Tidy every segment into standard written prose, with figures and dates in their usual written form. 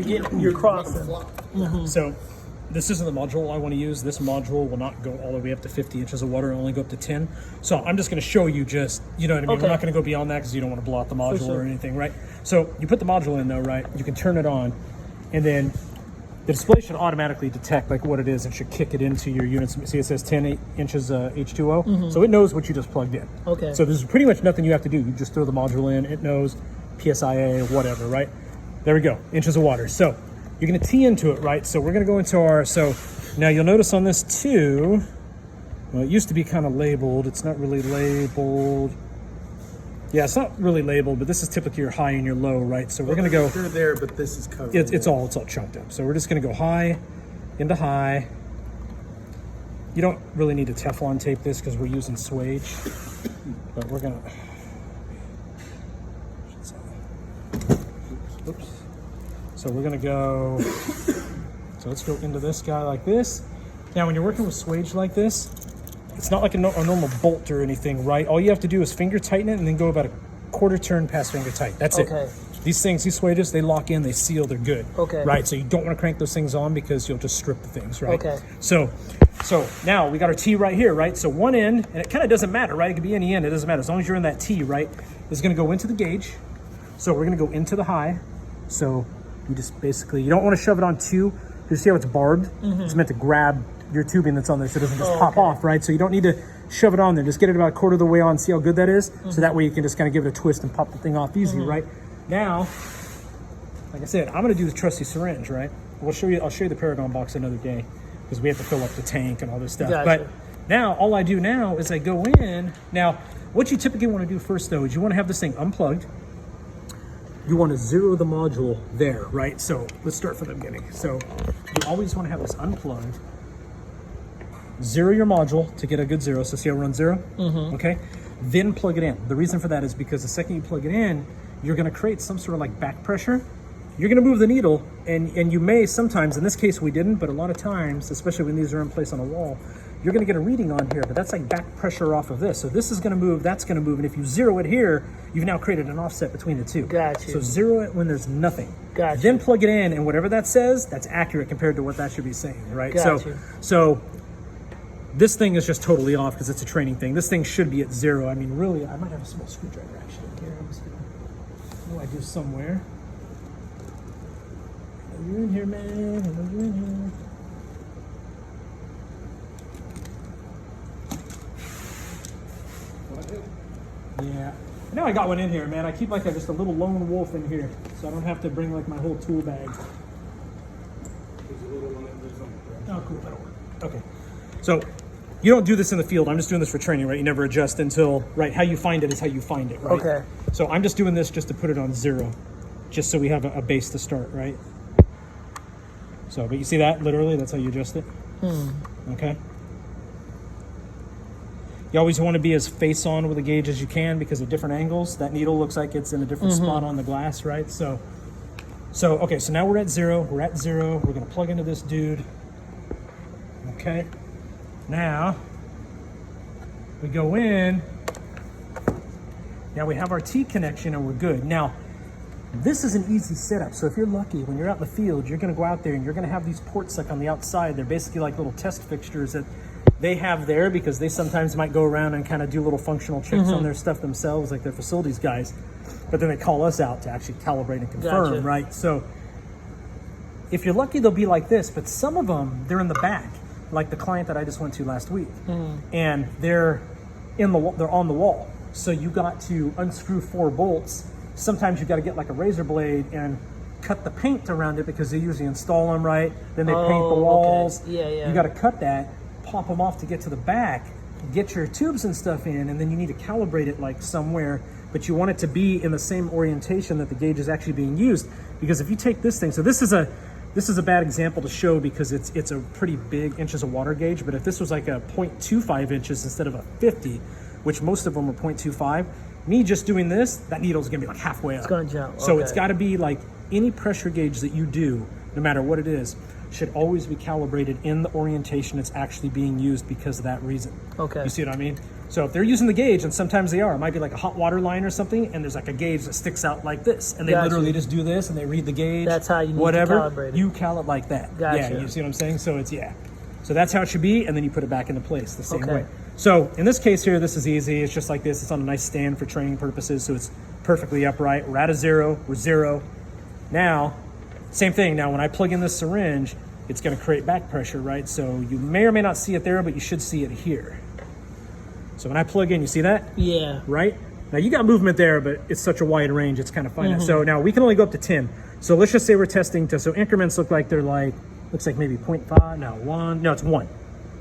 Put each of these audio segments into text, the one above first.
you're crossing. So this isn't the module I want to use. This module will not go all the way up to 50 inches of water, it'll only go up to 10. So I'm just going to show you just, you know what I mean? Okay. We're not going to go beyond that because you don't want to blow out the module or anything, right? So you put the module in though, right? You can turn it on, and then the display should automatically detect like what it is and should kick it into your units. See, it says 10 inches H2O. So it knows what you just plugged in. Okay. So there's pretty much nothing you have to do. You just throw the module in, it knows PSIA, whatever, right? There we go, inches of water. So you're gonna tee into it, right? So we're gonna go into our, so now you'll notice on this too, well, it used to be kind of labeled. It's not really labeled. Yeah, it's not really labeled, but this is typically your high and your low, right? So we're gonna go. They're there, but this is covered. It's all chunked up. So we're just gonna go high into high. You don't really need to Teflon tape this because we're using swage, but we're gonna. Oops. So we're gonna go. So let's go into this guy like this. Now, when you're working with swage like this, it's not like a normal bolt or anything, right? All you have to do is finger tighten it and then go about a quarter turn past finger tight. That's it. These things, these swages, they lock in, they seal, they're good. Okay. Right, so you don't want to crank those things on because you'll just strip the things, right? Okay. So now we got our T right here, right? So one end, and it kind of doesn't matter, right? It could be any end, it doesn't matter. As long as you're in that T, right? Is going to go into the gauge. So we're going to go into the high. So you just basically, you don't want to shove it on two. You see how it's barbed? It's meant to grab your tubing that's on there so it doesn't just pop off, right? So you don't need to shove it on there. Just get it about a quarter of the way on, see how good that is. So that way you can just kind of give it a twist and pop the thing off easy, right? Now, like I said, I'm gonna do the trusty syringe, right? I'll show you the Paragon box another day because we have to fill up the tank and all this stuff. Gotcha. But now, all I do now is I go in. Now, what you typically want to do first though is you want to have this thing unplugged. You want to zero the module there, right? So let's start from the beginning. So you always want to have this unplugged. Zero your module to get a good zero. So see how it runs zero? Okay. Then plug it in. The reason for that is because the second you plug it in, you're going to create some sort of like back pressure. You're going to move the needle, and you may sometimes, in this case we didn't, but a lot of times, especially when these are in place on a wall, you're going to get a reading on here, but that's like back pressure off of this. So this is going to move, that's going to move, and if you zero it here, you've now created an offset between the two. Gotcha. So zero it when there's nothing. Gotcha. Then plug it in, and whatever that says, that's accurate compared to what that should be saying, right? Gotcha. So this thing is just totally off because it's a training thing. This thing should be at zero. I mean, really, I might have a small screwdriver actually here. I do somewhere. I know you're in here, man. I know you're in here. Yeah. Now I got one in here, man. I keep like just a little lone wolf in here, so I don't have to bring like my whole tool bag. There's a little one that lives on the ground. Oh, cool. That'll work. Okay. So you don't do this in the field. I'm just doing this for training, right? You never adjust until, right, how you find it is how you find it, right? Okay. So I'm just doing this just to put it on zero, just so we have a base to start, right? So, but you see that, literally, that's how you adjust it? Okay. You always want to be as face on with the gauge as you can because of different angles. That needle looks like it's in a different spot on the glass, right? So okay, so now we're at zero. We're at zero. We're going to plug into this dude. Okay. Now, we go in. Now we have our T connection and we're good. Now, this is an easy setup. So if you're lucky, when you're out in the field, you're going to go out there and you're going to have these ports like on the outside. They're basically like little test fixtures that they have there because they sometimes might go around and kind of do little functional checks on their stuff themselves, like their facilities guys. But then they call us out to actually calibrate and confirm, Gotcha. right? So if you're lucky, they'll be like this. But some of them, they're in the back, like the client that I just went to last week, and they're on the wall. So you got to unscrew 4 bolts. Sometimes you got to get like a razor blade and cut the paint around it because they usually install them right. Then they paint the walls. Okay. Yeah. You got to cut that, pop them off to get to the back, get your tubes and stuff in, and then you need to calibrate it like somewhere. But you want it to be in the same orientation that the gauge is actually being used. Because if you take this thing, so this is a bad example to show because it's a pretty big inches of water gauge. But if this was like a 0.25 inches instead of a 50, which most of them are 0.25, me just doing this, that needle's gonna be like halfway up. It's gonna jump. So it's gotta be like any pressure gauge that you do, no matter what it is, should always be calibrated in the orientation it's actually being used because of that reason. Okay. You see what I mean? So if they're using the gauge, and sometimes they are, it might be like a hot water line or something, and there's like a gauge that sticks out like this, and they literally just do this, and they read the gauge. That's how you need whatever, to calibrate it. You cal it like that. Gotcha. Yeah, you see what I'm saying? So it's, So that's how it should be, and then you put it back into place the same Okay. way. So in this case here, this is easy. It's just like this. It's on a nice stand for training purposes, so it's perfectly upright. We're at a 0, we're 0. Now, same thing. Now when I plug in this syringe, it's gonna create back pressure, right? So you may or may not see it there, but you should see it here. So when I plug in, you see that? Yeah. Right? Now you got movement there, but it's such a wide range, it's kind of finite. So now we can only go up to 10. So let's just say we're testing to, so increments look like they're like, looks like maybe 0.5, no, 1, no, it's 1.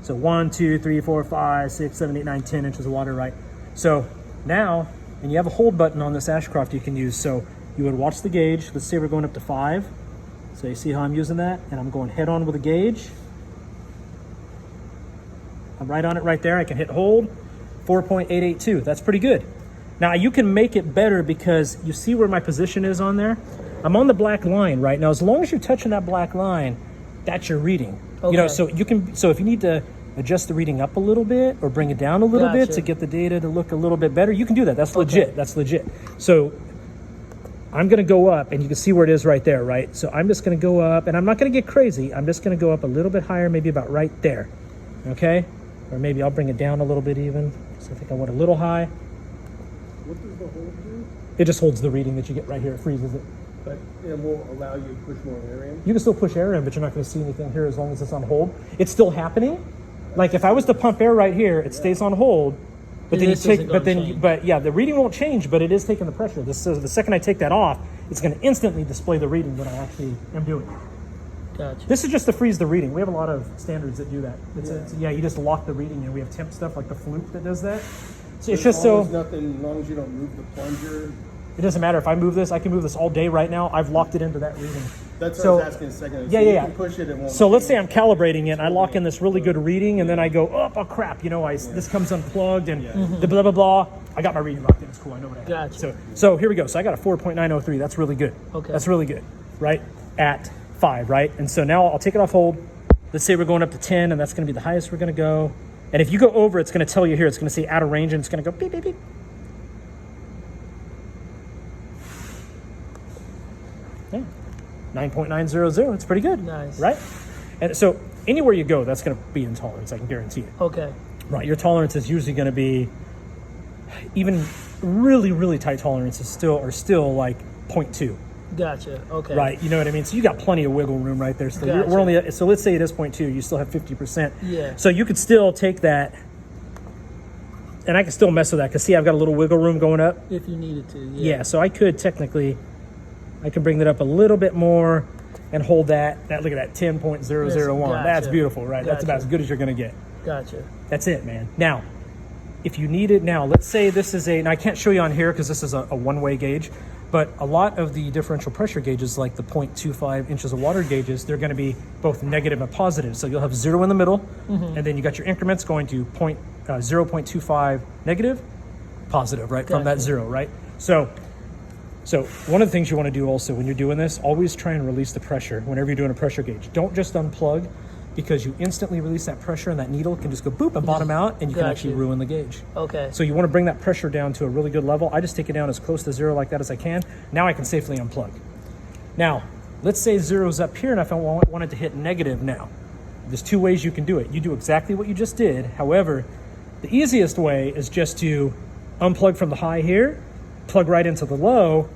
So 1, 2, 3, 4, 5, 6, 7, 8, 9, 10 inches of water, right? So now, and you have a hold button on this Ashcroft you can use. So you would watch the gauge. Let's say we're going up to 5. So you see how I'm using that? And I'm going head on with the gauge. I'm right on it right there. I can hit hold. 4.882. That's pretty good. Now you can make it better because you see where my position is on there. I'm on the black line right now. As long as you're touching that black line, that's your reading. Okay. You know, so you can. So if you need to adjust the reading up a little bit or bring it down a little bit to get the data to look a little bit better, you can do that. That's legit. That's legit. So I'm going to go up, and you can see where it is right there, right? So I'm just going to go up, and I'm not going to get crazy. I'm just going to go up a little bit higher, maybe about right there. Okay. Or maybe I'll bring it down a little bit even. So I think I went a little high. What does the hold do? It just holds the reading that you get right here. It freezes it. But it won't allow you to push more air in? You can still push air in, but you're not going to see anything here as long as it's on hold. It's still happening. Like if I was to pump air right here, it stays on hold. But then you take, but yeah, the reading won't change, but it is taking the pressure. So the second I take that off, it's going to instantly display the reading that I actually am doing. Gotcha. This is just to freeze the reading. We have a lot of standards that do that. You just lock the reading, and we have temp stuff like the Fluke that does that. So it's just so. As long as you don't move the plunger. It doesn't matter if I move this. I can move this all day right now. I've locked it into that reading. That's what I was asking a second ago. Yeah, so yeah, you can push it, it won't So let's say I'm calibrating it, and I lock in this really good reading, and then I go, oh crap, you know, this comes unplugged, and the blah, blah, blah. I got my reading locked in. It's cool. I know what I have. Gotcha. So here we go. So I got a 4.903. That's really good. Okay. That's really good, right? At 5, right? And so now I'll take it off hold. Let's say we're going up to 10, and that's going to be the highest we're going to go. And if you go over, it's going to tell you here. It's going to say out of range, and it's going to go beep, beep, beep. Yeah, 9.900. It's pretty good. Nice. Right? And so anywhere you go, that's going to be in tolerance. I can guarantee it. Okay. Right. Your tolerance is usually going to be, even really, really tight tolerances are still like 0.2. Gotcha. Okay. Right. You know what I mean? So you got plenty of wiggle room right there. So Gotcha. we're only, so let's say it is 0.2. You still have 50%. Yeah. So you could still take that, and I can still mess with that because see, I've got a little wiggle room going up. If you needed to. Yeah. So I could technically, I can bring that up a little bit more and hold that. Look at that, 10.001. Gotcha. That's beautiful, right? That's about Gotcha. as good as you're going to get. Gotcha. That's it, man. Now, if you need it now, let's say this is and I can't show you on here because this is a one-way gauge, but a lot of the differential pressure gauges, like the 0.25 inches of water gauges, they're going to be both negative and positive. So you'll have 0 in the middle, and then you got your increments going to 0.25 negative, positive, right? Gotcha. From that 0, right? So one of the things you want to do also when you're doing this, always try and release the pressure whenever you're doing a pressure gauge. Don't just unplug, because you instantly release that pressure and that needle can just go boop and bottom out, and you can actually ruin the gauge. Okay. So you want to bring that pressure down to a really good level. I just take it down as close to 0 like that as I can. Now I can safely unplug. Now, let's say 0's up here and if I wanted to hit negative now. There's 2 ways you can do it. You do exactly what you just did. However, the easiest way is just to unplug from the high here, plug right into the low,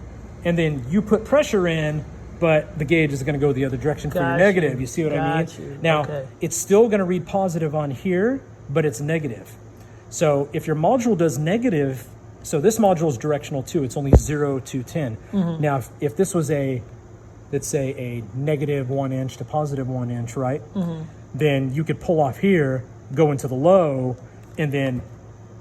and then you put pressure in, but the gauge is going to go the other direction for your negative. You see what I mean? Now, it's still going to read positive on here, but it's negative. So if your module does negative, so this module is directional too. It's only 0 to 10. Now, if this was let's say a negative 1 inch to positive 1 inch, right? Then you could pull off here, go into the low, and then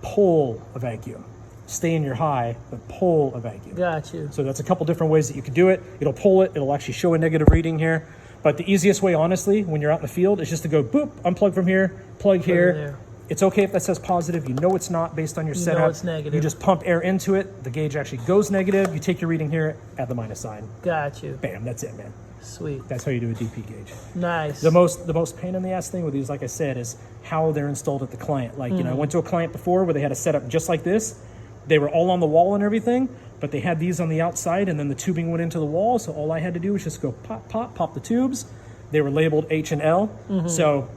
pull a vacuum. Stay in your high, but pull a vacuum. Got you. So that's a couple different ways that you could do it. It'll pull it. It'll actually show a negative reading here. But the easiest way, honestly, when you're out in the field, is just to go boop, unplug from here, plug here. It's okay if that says positive. You know it's not based on your setup. You know it's negative. You just pump air into it. The gauge actually goes negative. You take your reading here at the minus sign. Got you. Bam, that's it, man. Sweet. That's how you do a DP gauge. Nice. The most pain in the ass thing with these, like I said, is how they're installed at the client. Like, you know, I went to a client before where they had a setup just like this. They were all on the wall and everything, but they had these on the outside, and then the tubing went into the wall. So all I had to do was just go pop, pop, pop the tubes. They were labeled H and L, so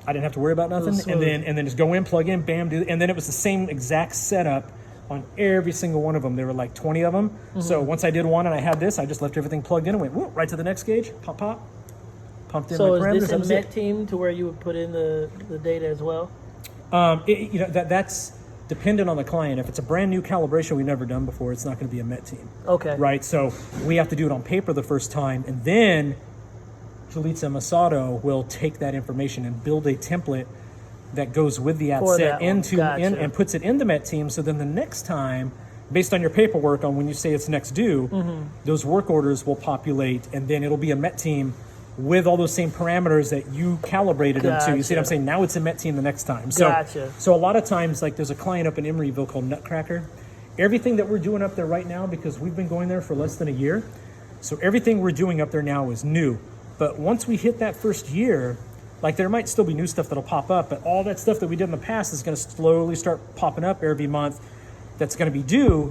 I didn't have to worry about nothing. And then just go in, plug in, bam, do. And then it was the same exact setup on every single one of them. There were like 20 of them. So once I did one and I had this, I just left everything plugged in and went whoop, right to the next gauge, pop, pop, pumped in my So parameters. is this that a was Met it. team to where you would put in the data as well? You know, that's dependent on the client. If it's a brand new calibration we've never done before, it's not going to be a Met team. Okay. Right? So we have to do it on paper the first time, and then Julissa Masato will take that information and build a template that goes with the ad For set that one. and puts it in the Met team. So then the next time, based on your paperwork on when you say it's next due, those work orders will populate, and then it'll be a Met team with all those same parameters that you calibrated them to. You see what I'm Gotcha. saying? Now it's a Met team the next time. So, Gotcha. so a lot of times, like there's a client up in Emeryville called Nutcracker. Everything that we're doing up there right now, because we've been going there for less than a year, so everything we're doing up there now is new. But once we hit that first year, like there might still be new stuff that'll pop up, but all that stuff that we did in the past is going to slowly start popping up every month that's going to be due.